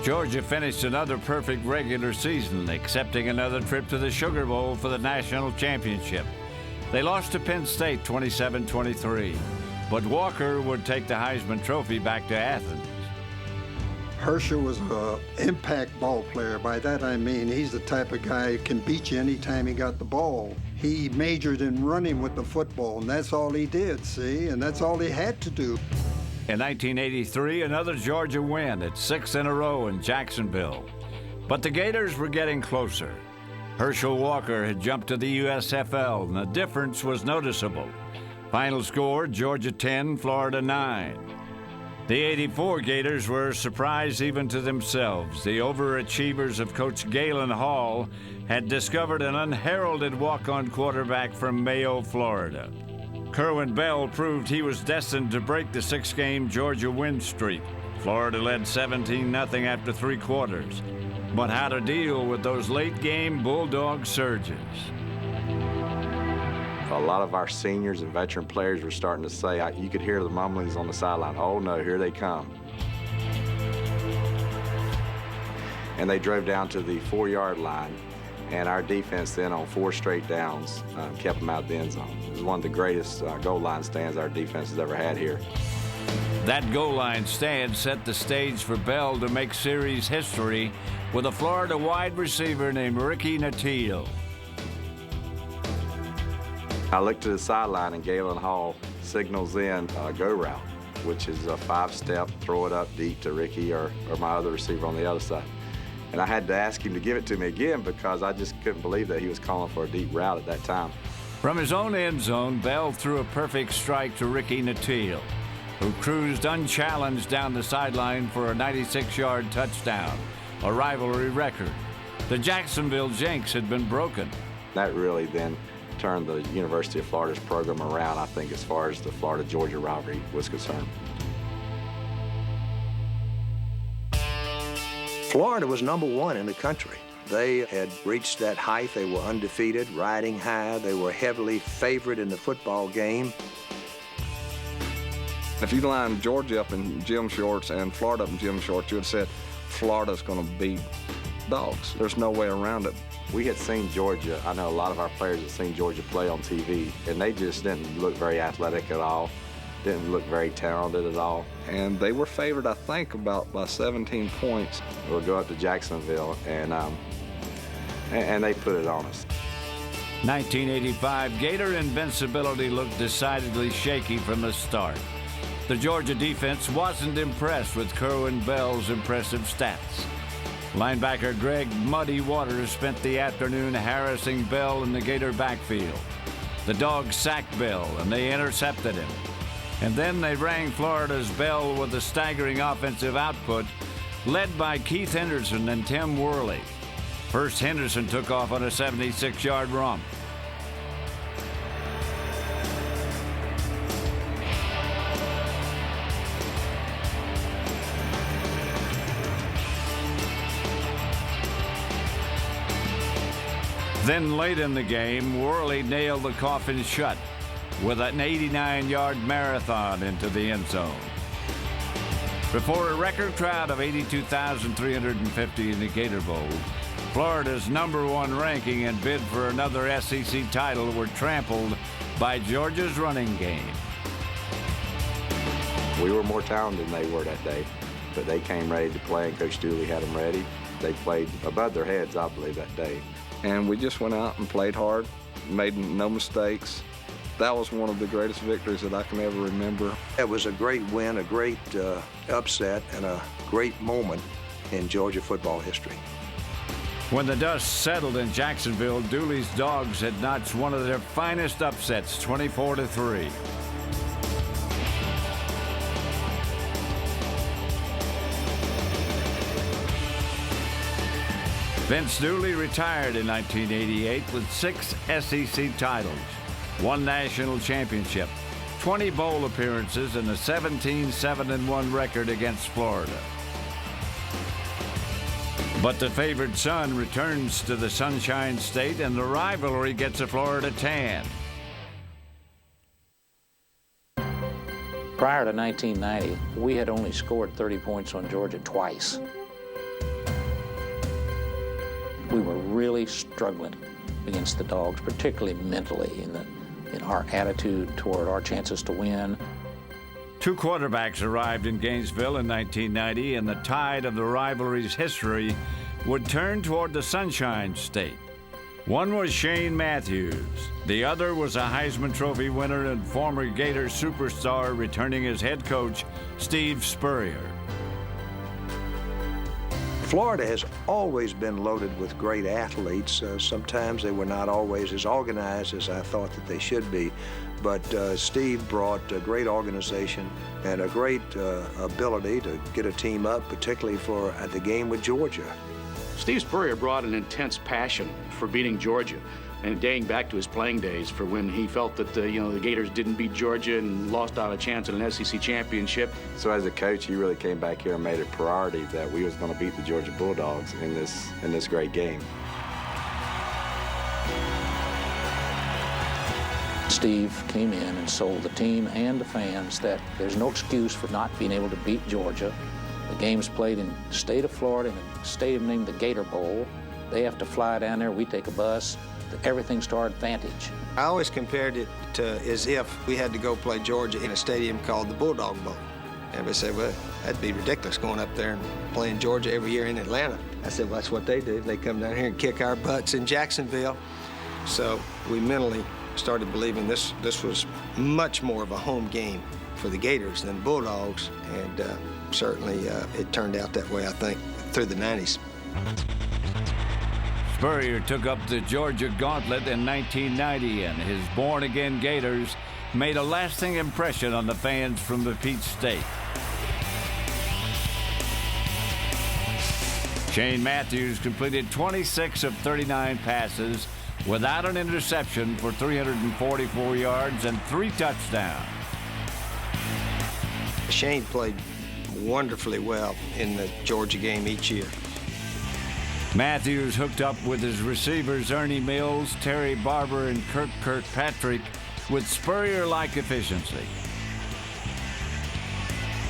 Georgia finished another perfect regular season, accepting another trip to the Sugar Bowl for the national championship. They lost to Penn State 27-23. But Walker would take the Heisman Trophy back to Athens. Herschel was an impact ball player. By that I mean he's the type of guy who can beat you anytime he got the ball. He majored in running with the football, and that's all he did, see? And that's all he had to do. In 1983, another Georgia win at 6 in a row in Jacksonville. But the Gators were getting closer. Herschel Walker had jumped to the USFL, and the difference was noticeable. Final score, Georgia 10, Florida 9. The '84 Gators were a surprise even to themselves. The overachievers of Coach Galen Hall had discovered an unheralded walk-on quarterback from Mayo, Florida. Kerwin Bell proved he was destined to break the 6-game Georgia win streak. Florida led 17-0 after 3 quarters. But how to deal with those late-game Bulldog surges? A lot of our seniors and veteran players were starting to say, you could hear the mumblings on the sideline, oh no, here they come. And they drove down to the 4-yard line, and our defense then on 4 straight downs kept them out of the end zone. It was one of the greatest goal line stands our defense has ever had here. That goal line stand set the stage for Bell to make series history with a Florida wide receiver named Ricky Natile. I looked to the sideline, and Galen Hall signals in a go route, which is a 5-step, throw it up deep to Ricky or my other receiver on the other side. And I had to ask him to give it to me again because I just couldn't believe that he was calling for a deep route at that time. From his own end zone, Bell threw a perfect strike to Ricky Natile, who cruised unchallenged down the sideline for a 96-yard touchdown, a rivalry record. The Jacksonville jinx had been broken. That really then turned the University of Florida's program around, I think, as far as the Florida-Georgia rivalry was concerned. Florida was #1 in the country. They had reached that height. They were undefeated, riding high. They were heavily favored in the football game. If you lined Georgia up in gym shorts and Florida up in gym shorts, you would have said Florida's going to beat Dogs. There's no way around it. We had seen Georgia. I know a lot of our players had seen Georgia play on TV, and they just didn't look very athletic at all, didn't look very talented at all. And they were favored, I think, about by 17 points. We'll go up to Jacksonville, and they put it on us. 1985, Gator invincibility looked decidedly shaky from the start. The Georgia defense wasn't impressed with Kerwin Bell's impressive stats. Linebacker Greg Muddy Waters spent the afternoon harassing Bell in the Gator backfield. The Dogs sacked Bell, and they intercepted him. And then they rang Florida's bell with a staggering offensive output, led by Keith Henderson and Tim Worley. First, Henderson took off on a 76-yard romp. Then late in the game, Worley nailed the coffin shut with an 89-yard marathon into the end zone. Before a record crowd of 82,350 in the Gator Bowl, Florida's #1 ranking and bid for another SEC title were trampled by Georgia's running game. We were more talented than they were that day, but they came ready to play, and Coach Dooley had them ready. They played above their heads, I believe, that day. And we just went out and played hard, made no mistakes. That was one of the greatest victories that I can ever remember. It was a great win, a great upset, and a great moment in Georgia football history. When the dust settled in Jacksonville, Dooley's Dogs had notched one of their finest upsets, 24-3. Vince Dooley retired in 1988 with 6 SEC titles, 1 national championship, 20 bowl appearances, and a 17-7-1 record against Florida. But the favored son returns to the Sunshine State, and the rivalry gets a Florida tan. Prior to 1990, we had only scored 30 points on Georgia twice. We were really struggling against the Dogs, particularly mentally in our attitude toward our chances to win. 2 quarterbacks arrived in Gainesville in 1990, and the tide of the rivalry's history would turn toward the Sunshine State. One was Shane Matthews. The other was a Heisman Trophy winner and former Gator superstar returning as head coach, Steve Spurrier. Florida has always been loaded with great athletes. Sometimes they were not always as organized as I thought that they should be, but Steve brought a great organization and a great ability to get a team up, particularly for the game with Georgia. Steve Spurrier brought an intense passion for beating Georgia, and dating back to his playing days, for when he felt that the Gators didn't beat Georgia and lost out a chance at an SEC championship. So as a coach, he really came back here and made it a priority that we was going to beat the Georgia Bulldogs in this great game. Steve came in and sold the team and the fans that there's no excuse for not being able to beat Georgia. The game's played in the state of Florida in a stadium named the Gator Bowl. They have to fly down there, we take a bus. Everything's to our advantage. I always compared it to as if we had to go play Georgia in a stadium called the Bulldog Bowl. Everybody said, well, that'd be ridiculous going up there and playing Georgia every year in Atlanta. I said, well, that's what they do. They come down here and kick our butts in Jacksonville. So we mentally started believing this was much more of a home game for the Gators than the Bulldogs, and certainly it turned out that way, I think, through the 90s. Spurrier took up the Georgia gauntlet in 1990, and his born-again Gators made a lasting impression on the fans from the Peach State. Shane Matthews completed 26 of 39 passes without an interception for 344 yards and 3 touchdowns. Shane played wonderfully well in the Georgia game each year. Matthews hooked up with his receivers Ernie Mills, Terry Barber, and Kirk Kirkpatrick with Spurrier-like efficiency.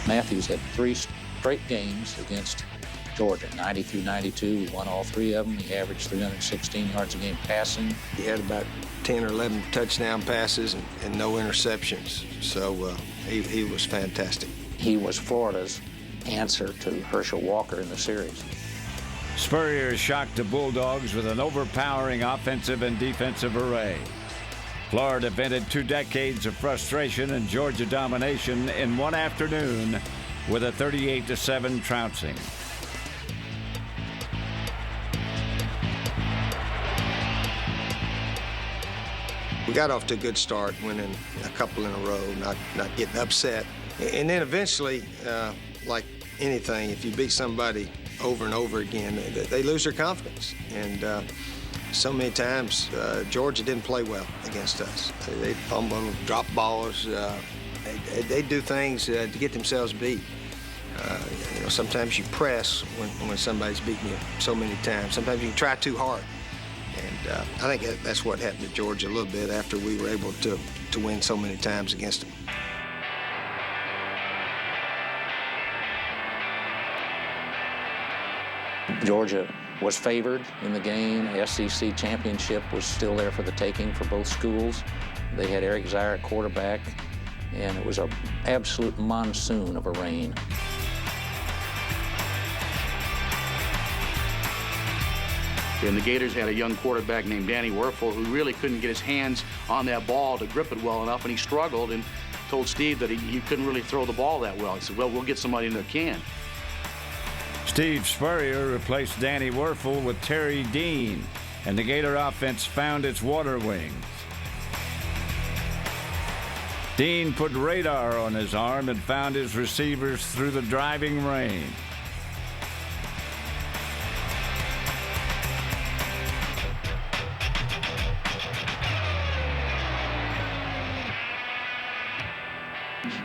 Matthews had 3 straight games against Georgia, 90 through 92. We won all 3 of them. He averaged 316 yards a game passing. He had about 10 or 11 touchdown passes and no interceptions, so he was fantastic. He was Florida's answer to Herschel Walker in the series. Spurrier shocked the Bulldogs with an overpowering offensive and defensive array. Florida vented 2 decades of frustration and Georgia domination in one afternoon with a 38-7 trouncing. We got off to a good start, winning a couple in a row, not getting upset. And then eventually, like anything, if you beat somebody over and over again, they lose their confidence. And so many times, Georgia didn't play well against us. They fumble, drop balls. They do things to get themselves beat. Sometimes you press when somebody's beating you so many times. Sometimes you can try too hard. And I think that's what happened to Georgia a little bit after we were able to win so many times against them. Georgia was favored in the game. The SEC championship was still there for the taking for both schools. They had Eric Zaire at quarterback, and it was an absolute monsoon of a rain. And the Gators had a young quarterback named Danny Werfel who really couldn't get his hands on that ball to grip it well enough, and he struggled and told Steve that he couldn't really throw the ball that well. He said, well, we'll get somebody that can. Steve Spurrier replaced Danny Werfel with Terry Dean, and the Gator offense found its water wings. Dean put radar on his arm and found his receivers through the driving rain.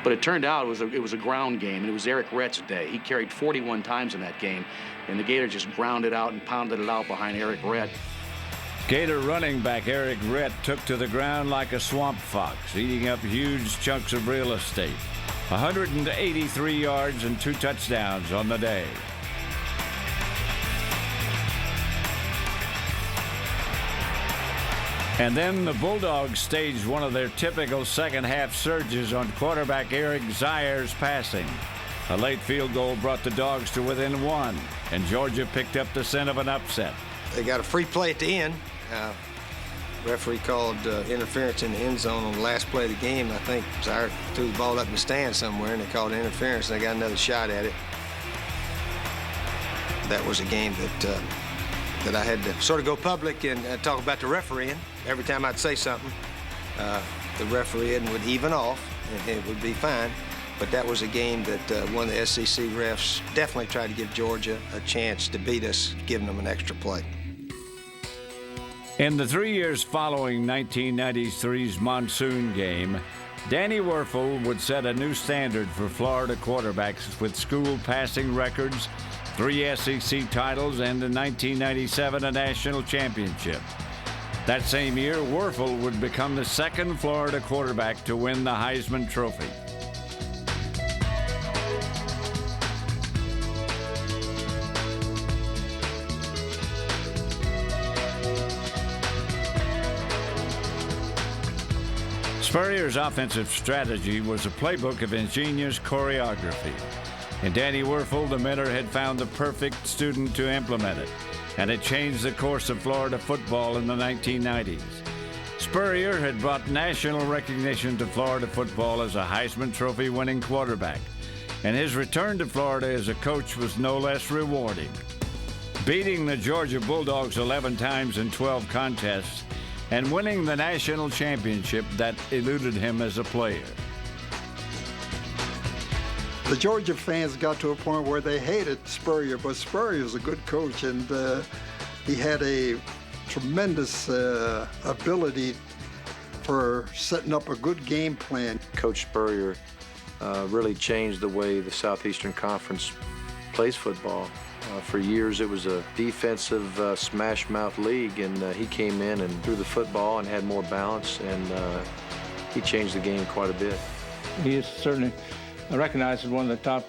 But it turned out it was a ground game, and it was Eric Rett's day. He carried 41 times in that game, and the Gators just ground it out and pounded it out behind Eric Rett. Gator running back Eric Rett took to the ground like a swamp fox, eating up huge chunks of real estate. 183 yards and 2 touchdowns on the day. And then the Bulldogs staged one of their typical second-half surges on quarterback Eric Zaire's passing. A late field goal brought the Dogs to within 1, and Georgia picked up the scent of an upset. They got a free play at the end. Referee called interference in the end zone on the last play of the game. I think Zaire threw the ball up in the stand somewhere, and they called interference, and they got another shot at it. that was a game that I had to sort of go public and talk about the refereeing. Every time I'd say something, the refereeing would even off, and it would be fine. But that was a game that one of the SEC refs definitely tried to give Georgia a chance to beat us, giving them an extra play. In the 3 years following 1993's monsoon game, Danny Wuerffel would set a new standard for Florida quarterbacks with school passing records, 3 SEC titles, and in 1997 a national championship. That same year, Wuerffel would become the second Florida quarterback to win the Heisman Trophy. Spurrier's offensive strategy was a playbook of ingenious choreography. In Danny Wuerffel, the mentor had found the perfect student to implement it, and it changed the course of Florida football in the 1990s. Spurrier had brought national recognition to Florida football as a Heisman Trophy winning quarterback, and his return to Florida as a coach was no less rewarding. Beating the Georgia Bulldogs 11 times in 12 contests, and winning the national championship that eluded him as a player. The Georgia fans got to a point where they hated Spurrier, but Spurrier was a good coach, and he had a tremendous ability for setting up a good game plan. Coach Spurrier really changed the way the Southeastern Conference plays football. For years, it was a defensive smash-mouth league, and he came in and threw the football and had more balance, and he changed the game quite a bit. He is certainly recognized as one of the top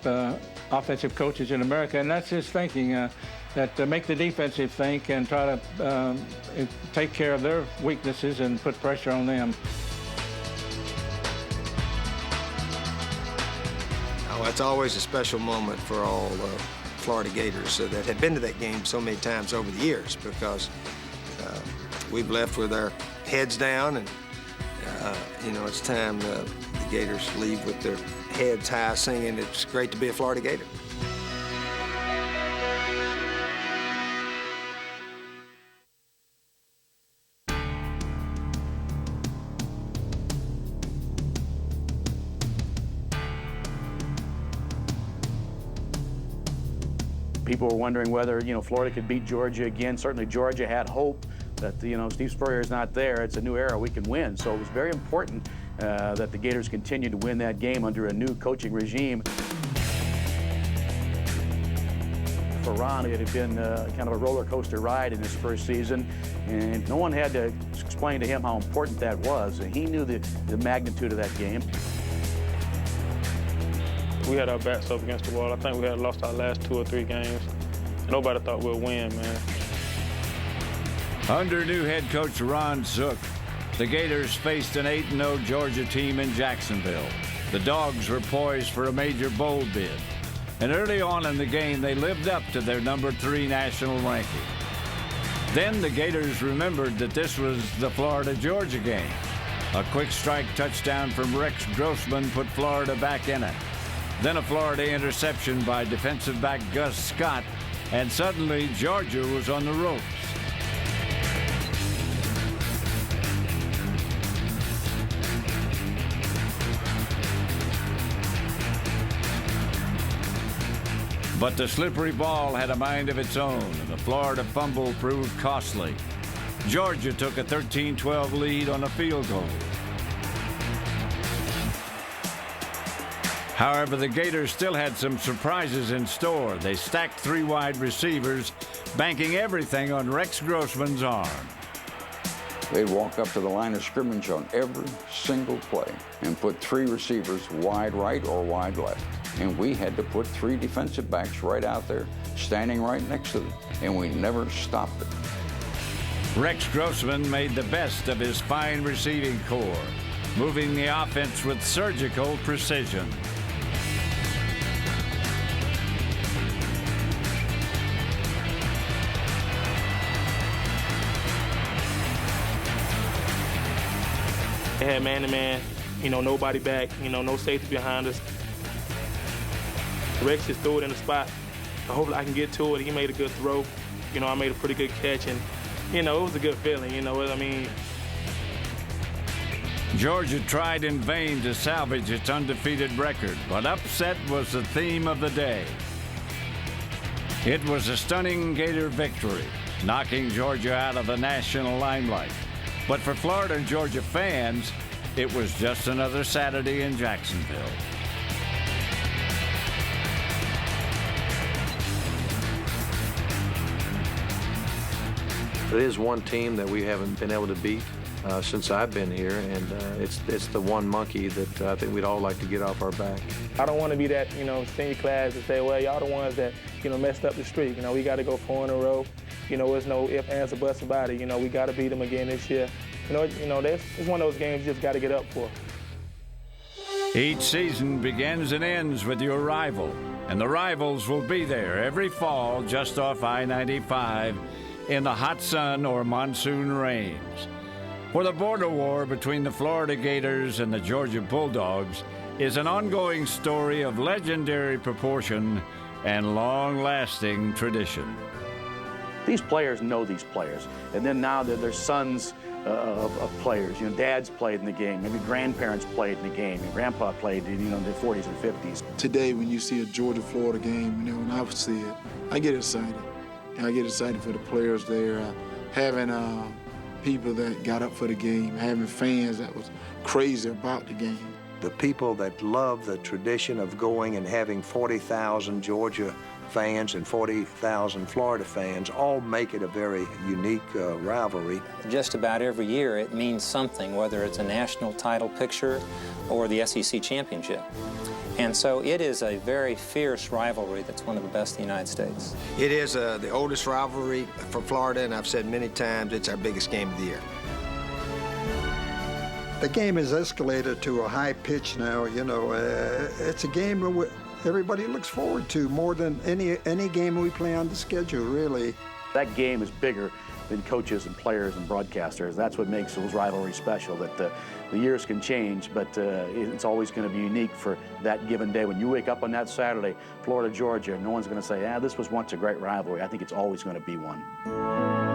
offensive coaches in America, and that's his thinking, that make the defensive think and try to take care of their weaknesses and put pressure on them. Oh, it's always a special moment for all Florida Gators that have been to that game so many times over the years, because we've left with our heads down, and you know, it's time the Gators leave with their heads high, singing "It's great to be a Florida Gator." People were wondering whether, Florida could beat Georgia again. Certainly Georgia had hope that, Steve Spurrier is not there. It's a new era. We can win. So it was very important that the Gators continued to win that game under a new coaching regime. For Ron, it had been kind of a roller coaster ride in his first season, and no one had to explain to him how important that was. And he knew the magnitude of that game. We had our backs up against the wall. I think we had lost our last 2 or 3 games. Nobody thought we'd win, man. Under new head coach Ron Zook, the Gators faced an 8-0 Georgia team in Jacksonville. The Dogs were poised for a major bowl bid. And early on in the game, they lived up to their number 3 national ranking. Then the Gators remembered that this was the Florida-Georgia game. A quick strike touchdown from Rex Grossman put Florida back in it. Then a Florida interception by defensive back Gus Scott, and suddenly Georgia was on the ropes. But the slippery ball had a mind of its own, and the Florida fumble proved costly. Georgia took a 13-12 lead on a field goal. However, the Gators still had some surprises in store. They stacked 3 wide receivers, banking everything on Rex Grossman's arm. They'd walk up to the line of scrimmage on every single play and put 3 receivers wide right or wide left. And we had to put 3 defensive backs right out there, standing right next to them, and we never stopped it. Rex Grossman made the best of his fine receiving core, moving the offense with surgical precision. They had man-to-man, nobody back, no safety behind us. Rex just threw it in the spot hopefully I can get to it. He made a good throw. You know, I made a pretty good catch, and, you know, it was a good feeling, you know what I mean? Georgia tried in vain to salvage its undefeated record, but upset was the theme of the day. It was a stunning Gator victory, knocking Georgia out of the national limelight. But for Florida and Georgia fans, it was just another Saturday in Jacksonville. It is one team that we haven't been able to beat since I've been here, and it's the one monkey that I think we'd all like to get off our back. I don't want to be that, you know, senior class to say, well, y'all the ones that, you know, messed up the streak. You know, we got to go 4 in a row. You know, there's no ifs, ands, or buts about it. You know, we got to beat them again this year. You know, it's one of those games you just got to get up for. Each season begins and ends with your rival, and the rivals will be there every fall just off I-95 in the hot sun or monsoon rains. For the border war between the Florida Gators and the Georgia Bulldogs is an ongoing story of legendary proportion and long-lasting tradition. These players know these players, and then now they're sons of players. You know, dads played in the game, maybe grandparents played in the game, and grandpa played in, you know, the 40s and 50s. Today, when you see a Georgia-Florida game, you know, when I see it, I get excited. I get excited for the players there, having people that got up for the game, having fans that was crazy about the game. The people that love the tradition of going and having 40,000 Georgia fans and 40,000 Florida fans all make it a very unique rivalry. Just about every year it means something, whether it's a national title picture or the SEC championship. And so it is a very fierce rivalry that's one of the best in the United States. It is the oldest rivalry for Florida, and I've said many times it's our biggest game of the year. The game has escalated to a high pitch now. You know, it's a game that everybody looks forward to more than any game we play on the schedule, really. That game is bigger than coaches and players and broadcasters. That's what makes those rivalries special, that the years can change, but it's always going to be unique for that given day. When you wake up on that Saturday, Florida, Georgia, no one's going to say, this was once a great rivalry. I think it's always going to be one.